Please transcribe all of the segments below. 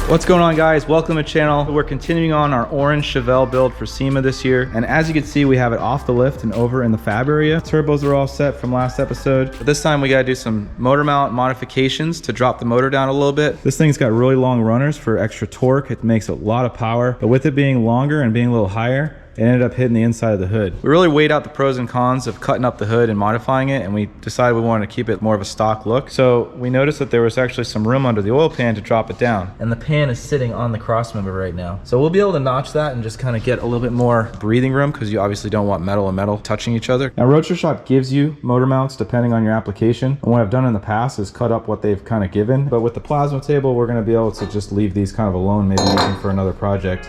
What's going on, guys? Welcome to the channel. We're continuing on our orange Chevelle build for SEMA this year. And as you can see, we have it off the lift and over in the fab area. Turbos are all set from last episode. But this time we gotta do some motor mount modifications to drop the motor down a little bit. This thing's got really long runners for extra torque. It makes a lot of power, but with it being longer and being a little higher, it ended up hitting the inside of the hood. We really weighed out the pros and cons of cutting up the hood and modifying it, and we decided we wanted to keep it more of a stock look. So we noticed that there was actually some room under the oil pan to drop it down. And the pan is sitting on the cross member right now. So we'll be able to notch that and just kind of get a little bit more breathing room, because you obviously don't want metal and metal touching each other. Now, Roadstershop gives you motor mounts depending on your application. And what I've done in the past is cut up what they've kind of given. But with the plasma table, we're gonna be able to just leave these kind of alone, maybe using for another project.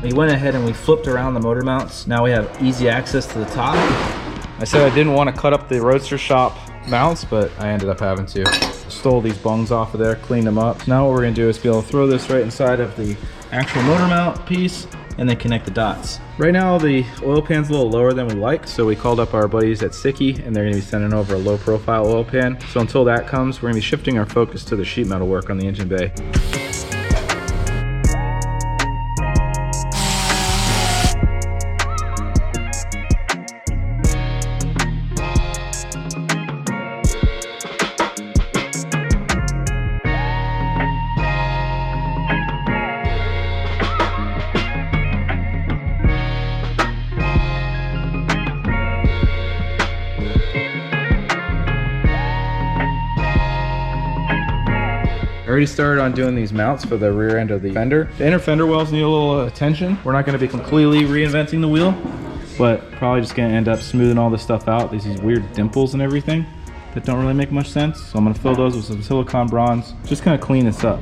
We went ahead and we flipped around the motor mounts. Now we have easy access to the top. I said I didn't want to cut up the Roadstershop mounts, but I ended up having to. Stole these bungs off of there, cleaned them up. Now what we're gonna do is be able to throw this right inside of the actual motor mount piece and then connect the dots. Right now the oil pan's a little lower than we like, so we called up our buddies at Sikky and they're gonna be sending over a low profile oil pan. So until that comes, we're gonna be shifting our focus to the sheet metal work on the engine bay. I already started on doing these mounts for the rear end of the fender. The inner fender wells need a little attention. We're not going to be completely reinventing the wheel, but probably just going to end up smoothing all this stuff out. These weird dimples and everything that don't really make much sense. So I'm going to fill those with some silicone bronze. Just kind of clean this up.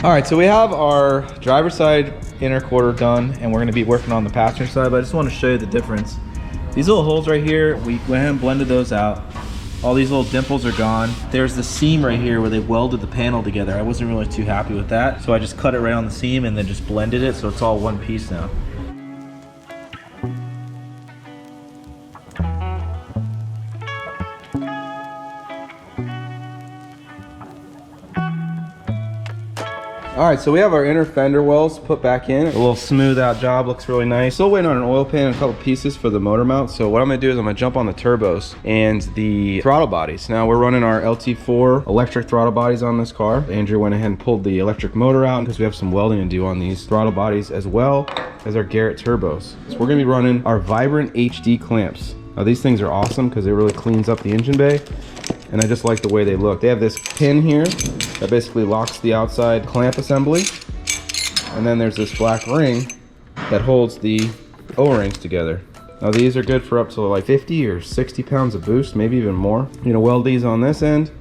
All right, so we have our driver's side inner quarter done, and we're gonna be working on the passenger side, but I just want to show you the difference. These little holes right here, we went ahead and blended those out. All these little dimples are gone. There's the seam right here where they welded the panel together. I wasn't really too happy with that, so I just cut it right on the seam and then just blended it, so it's all one piece now. All right, so we have our inner fender wells put back in. A little smooth out job, looks really nice. Still waiting on an oil pan and a couple pieces for the motor mount. So what I'm gonna do is I'm gonna jump on the turbos and the throttle bodies. Now we're running our LT4 electric throttle bodies on this car. Andrew went ahead and pulled the electric motor out because we have some welding to do on these throttle bodies, as well as our Garrett turbos. So we're gonna be running our Vibrant HD clamps. Now these things are awesome because it really cleans up the engine bay, and I just like the way they look. They have this pin here that basically locks the outside clamp assembly, and then there's this black ring that holds the O-rings together. Now these are good for up to like 50 or 60 pounds of boost, maybe even more. You're gonna weld these on this end,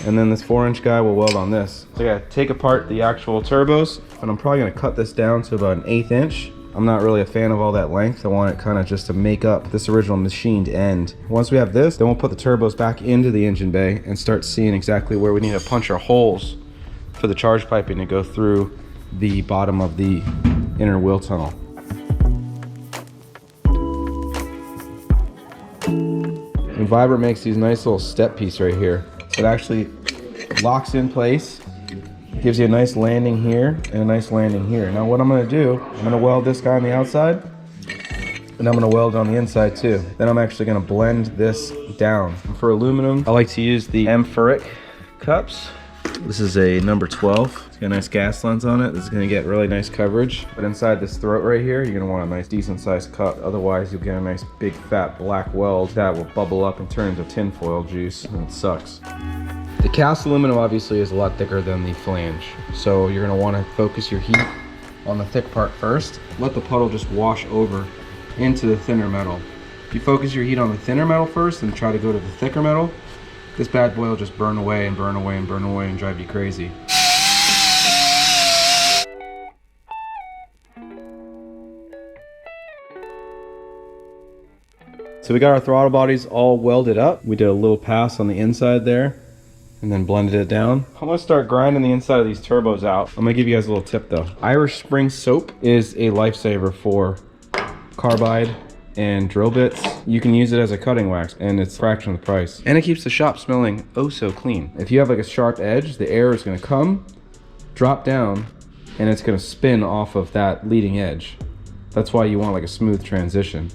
and then this 4-inch guy will weld on this. So I gotta take apart the actual turbos, and I'm probably gonna cut this down to about an 1/8 inch. I'm not really a fan of all that length. I want it kind of just to make up this original machined end. Once we have this, then we'll put the turbos back into the engine bay and start seeing exactly where we need to punch our holes for the charge piping to go through the bottom of the inner wheel tunnel. And Vibrant makes these nice little step piece right here. It actually locks in place. Gives you a nice landing here and a nice landing here. Now what I'm gonna do, I'm gonna weld this guy on the outside, and I'm gonna weld on the inside too. Then I'm actually gonna blend this down. For aluminum, I like to use the Ferric cups. This is a number 12. It's got a nice gas lens on it. This is gonna get really nice coverage. But inside this throat right here, you're gonna want a nice decent sized cup. Otherwise you'll get a nice big fat black weld that will bubble up and turn into tinfoil juice, and it sucks. The cast aluminum obviously is a lot thicker than the flange, so you're going to want to focus your heat on the thick part first. Let the puddle just wash over into the thinner metal. If you focus your heat on the thinner metal first and try to go to the thicker metal, this bad boy will just burn away and burn away and burn away and drive you crazy. So we got our throttle bodies all welded up. We did a little pass on the inside there and then blended it down. I'm gonna start grinding the inside of these turbos out. I'm gonna give you guys a little tip though. Irish Spring soap is a lifesaver for carbide and drill bits. You can use it as a cutting wax and it's a fraction of the price. And it keeps the shop smelling oh so clean. If you have like a sharp edge, the air is gonna come, drop down, and it's gonna spin off of that leading edge. That's why you want like a smooth transition.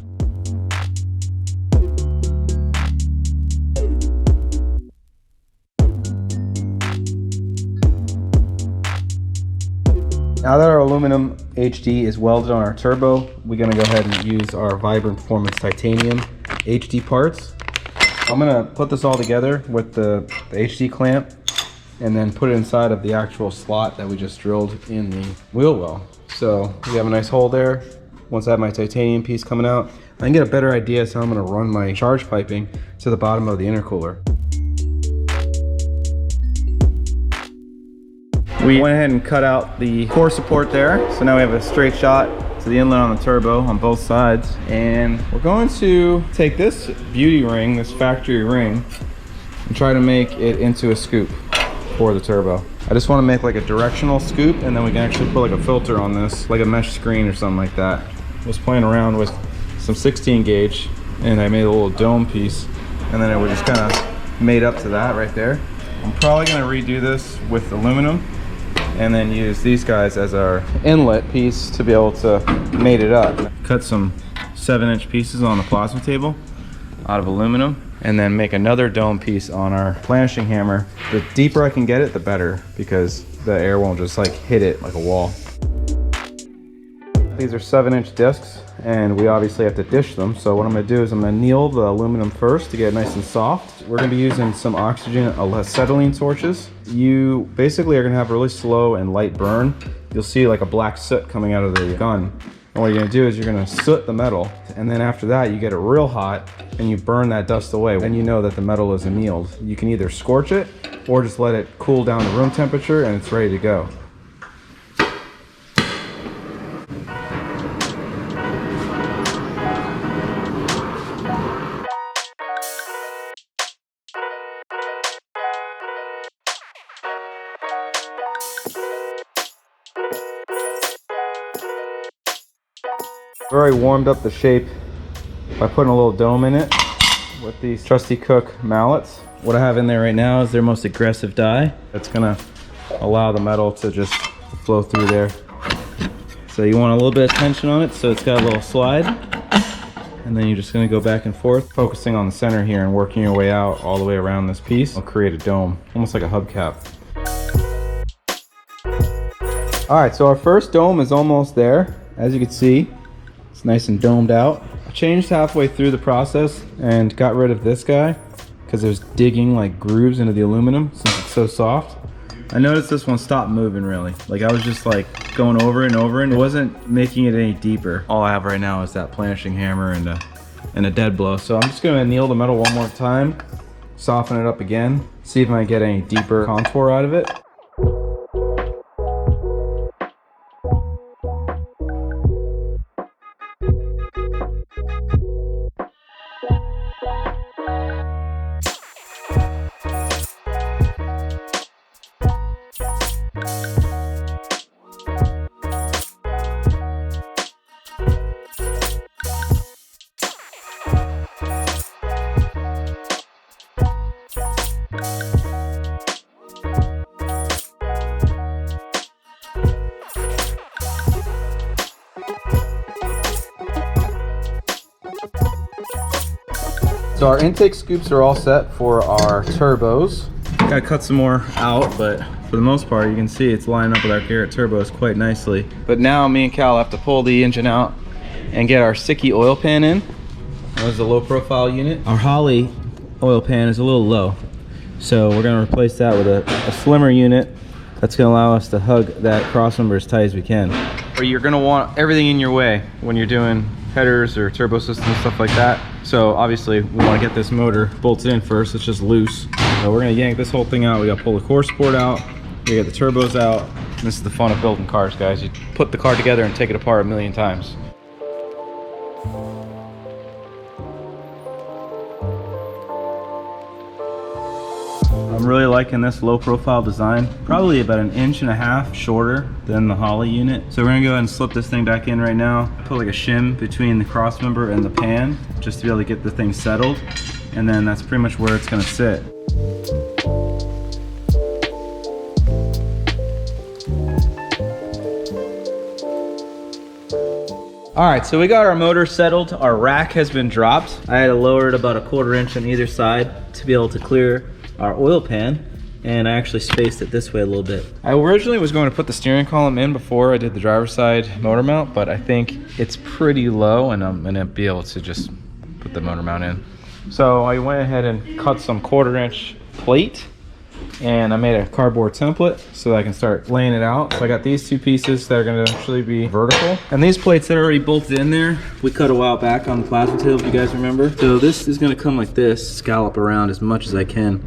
Now that our aluminum HD is welded on our turbo, we're gonna go ahead and use our Vibrant Performance Titanium HD parts. I'm gonna put this all together with the HD clamp and then put it inside of the actual slot that we just drilled in the wheel well. So we have a nice hole there. Once I have my titanium piece coming out, I can get a better idea as how I'm gonna run my charge piping to the bottom of the intercooler. We went ahead and cut out the core support there. So now we have a straight shot to the inlet on the turbo on both sides. And we're going to take this beauty ring, this factory ring, and try to make it into a scoop for the turbo. I just want to make like a directional scoop, and then we can actually put like a filter on this, like a mesh screen or something like that. I was playing around with some 16 gauge and I made a little dome piece, and then it was just kind of made up to that right there. I'm probably going to redo this with aluminum and then use these guys as our inlet piece to be able to mate it up. Cut some 7-inch pieces on the plasma table out of aluminum, and then make another dome piece on our planishing hammer. The deeper I can get it, the better, because the air won't just like hit it like a wall. These are 7-inch discs, and we obviously have to dish them. So what I'm gonna do is I'm gonna anneal the aluminum first to get it nice and soft. We're gonna be using some oxygen acetylene torches. You basically are gonna have a really slow and light burn. You'll see like a black soot coming out of the gun. And what you're gonna do is you're gonna soot the metal, and then after that you get it real hot and you burn that dust away, and you know that the metal is annealed. You can either scorch it or just let it cool down to room temperature and it's ready to go. I've already warmed up the shape by putting a little dome in it with these Trusty Cook mallets. What I have in there right now is their most aggressive dye. That's gonna allow the metal to just flow through there. So you want a little bit of tension on it so it's got a little slide. And then you're just gonna go back and forth, focusing on the center here and working your way out all the way around this piece. It'll create a dome, almost like a hubcap. All right, so our first dome is almost there. As you can see, it's nice and domed out. I changed halfway through the process and got rid of this guy because it was digging like grooves into the aluminum since it's so soft. I noticed this one stopped moving really. Like I was just like going over and over and it wasn't making it any deeper. All I have right now is that planishing hammer and a dead blow. So I'm just gonna anneal the metal one more time, soften it up again, see if I can get any deeper contour out of it. So our intake scoops are all set for our turbos. Gotta cut some more out, but for the most part, you can see it's lining up with our Garrett turbos quite nicely. But now me and Cal have to pull the engine out and get our Sikky oil pan in. That was a low profile unit. Our Holley oil pan is a little low. So we're gonna replace that with a slimmer unit that's gonna allow us to hug that crossmember as tight as we can. or you're gonna want everything in your way when you're doing headers or turbo systems, stuff like that. So obviously we want to get this motor bolted in first. It's just loose. So we're gonna yank this whole thing out. We gotta pull the core support out. We got the turbos out. This is the fun of building cars, guys. You put the car together and take it apart a million times. I'm really liking this low profile design. Probably about 1.5 inches shorter than the Holley unit. So we're gonna go ahead and slip this thing back in right now. Put like a shim between the cross member and the pan, just to be able to get the thing settled. And then that's pretty much where it's gonna sit. All right, so we got our motor settled. Our rack has been dropped. I had to lower it about 1/4 inch on either side to be able to clear our oil pan, and I actually spaced it this way a little bit. I originally was going to put the steering column in before I did the driver's side motor mount, but I think it's pretty low and I'm gonna be able to just put the motor mount in. So I went ahead and cut some 1/4 inch plate, and I made a cardboard template so that I can start laying it out. So I got these two pieces that are gonna actually be vertical. And these plates that are already bolted in there, we cut a while back on the plasma table, if you guys remember. So this is gonna come like this, scallop around as much as I can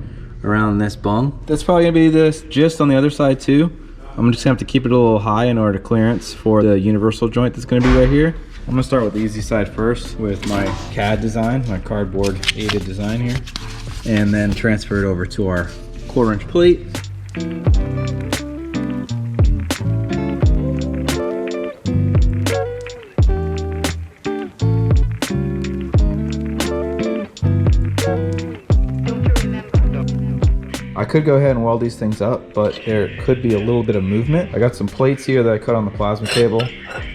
around this bung. That's probably gonna be this gist on the other side too. I'm just gonna have to keep it a little high in order to clearance for the universal joint that's gonna be right here. I'm gonna start with the easy side first with my CAD design, my cardboard aided design here, and then transfer it over to our 1/4 inch plate. I could go ahead and weld these things up, but there could be a little bit of movement. I got some plates here that I cut on the plasma table.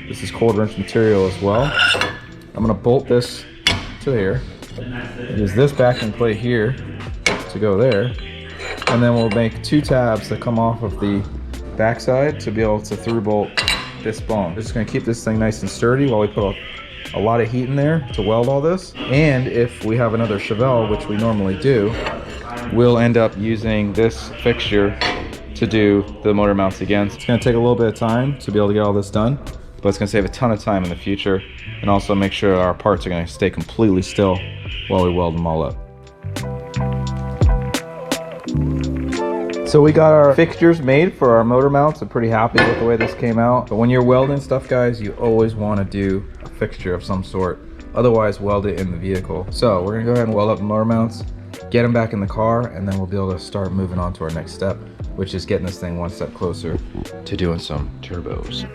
This is 1/4 inch material as well. I'm gonna bolt this to here. Use this backing plate here to go there. And then we'll make 2 tabs that come off of the backside to be able to through bolt this bung. We're just gonna keep this thing nice and sturdy while we put a lot of heat in there to weld all this. And if we have another Chevelle, which we normally do, we'll end up using this fixture to do the motor mounts again. It's gonna take a little bit of time to be able to get all this done, but it's gonna save a ton of time in the future and also make sure our parts are gonna stay completely still while we weld them all up. So we got our fixtures made for our motor mounts. I'm pretty happy with the way this came out. But when you're welding stuff, guys, you always want to do a fixture of some sort. Otherwise, weld it in the vehicle. So we're gonna go ahead and weld up the motor mounts, get them back in the car, and then we'll be able to start moving on to our next step, which is getting this thing one step closer to doing some turbos.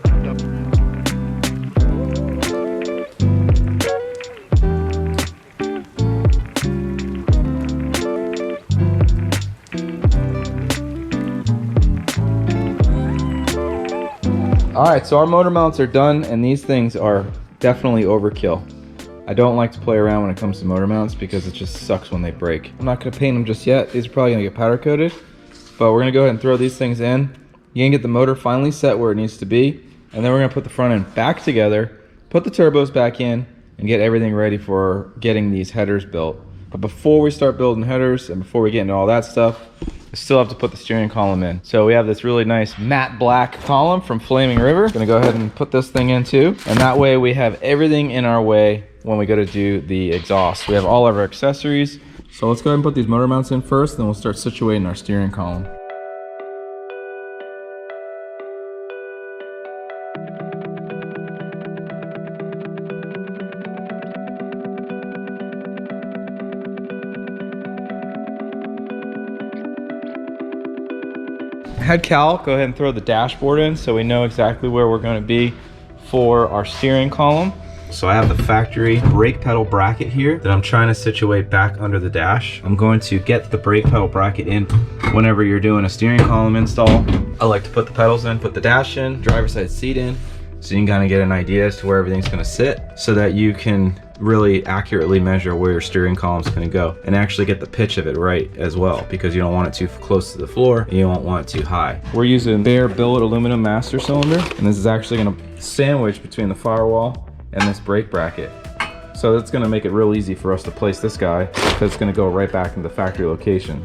All right, so our motor mounts are done, and these things are definitely overkill. I don't like to play around when it comes to motor mounts because it just sucks when they break. I'm not gonna paint them just yet. These are probably gonna get powder coated, but we're gonna go ahead and throw these things in. You're gonna get the motor finally set where it needs to be, and then we're gonna put the front end back together, put the turbos back in, and get everything ready for getting these headers built. But before we start building headers and before we get into all that stuff, I still have to put the steering column in. So we have this really nice matte black column from Flaming River. Gonna go ahead and put this thing in too. And that way we have everything in our way when we go to do the exhaust. We have all of our accessories. So let's go ahead and put these motor mounts in first, then we'll start situating our steering column. Head Cal, go ahead and throw the dashboard in so we know exactly where we're going to be for our steering column. So I have the factory brake pedal bracket here that I'm trying to situate back under the dash. I'm going to get the brake pedal bracket in whenever you're doing a steering column install. I like to put the pedals in, put the dash in, driver's side seat in, so you can kind of get an idea as to where everything's going to sit so that you can really accurately measure where your steering column is going to go and actually get the pitch of it right as well, because you don't want it too close to the floor and you don't want it too high. We're using bare billet aluminum master cylinder, and this is actually going to sandwich between the firewall and this brake bracket. So that's going to make it real easy for us to place this guy because it's going to go right back into the factory location.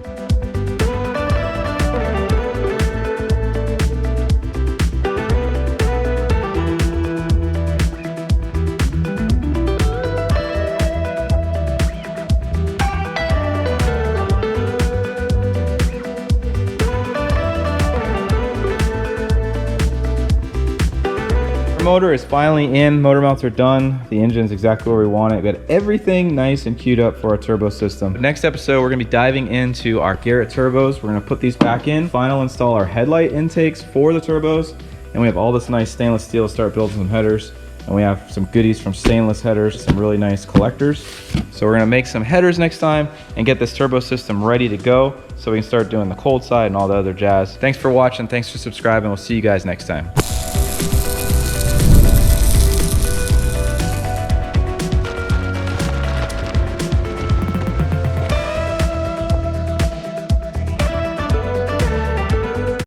motor is finally in. Motor mounts are done. The engine's exactly where we want it. We got everything nice and queued up for our turbo system. Next episode, we're gonna be diving into our Garrett turbos. We're gonna put these back in, final install our headlight intakes for the turbos, and we have all this nice stainless steel to start building some headers. And we have some goodies from stainless headers, some really nice collectors. So we're gonna make some headers next time and get this turbo system ready to go so we can start doing the cold side and all the other jazz. Thanks for watching, thanks for subscribing. We'll see you guys next time.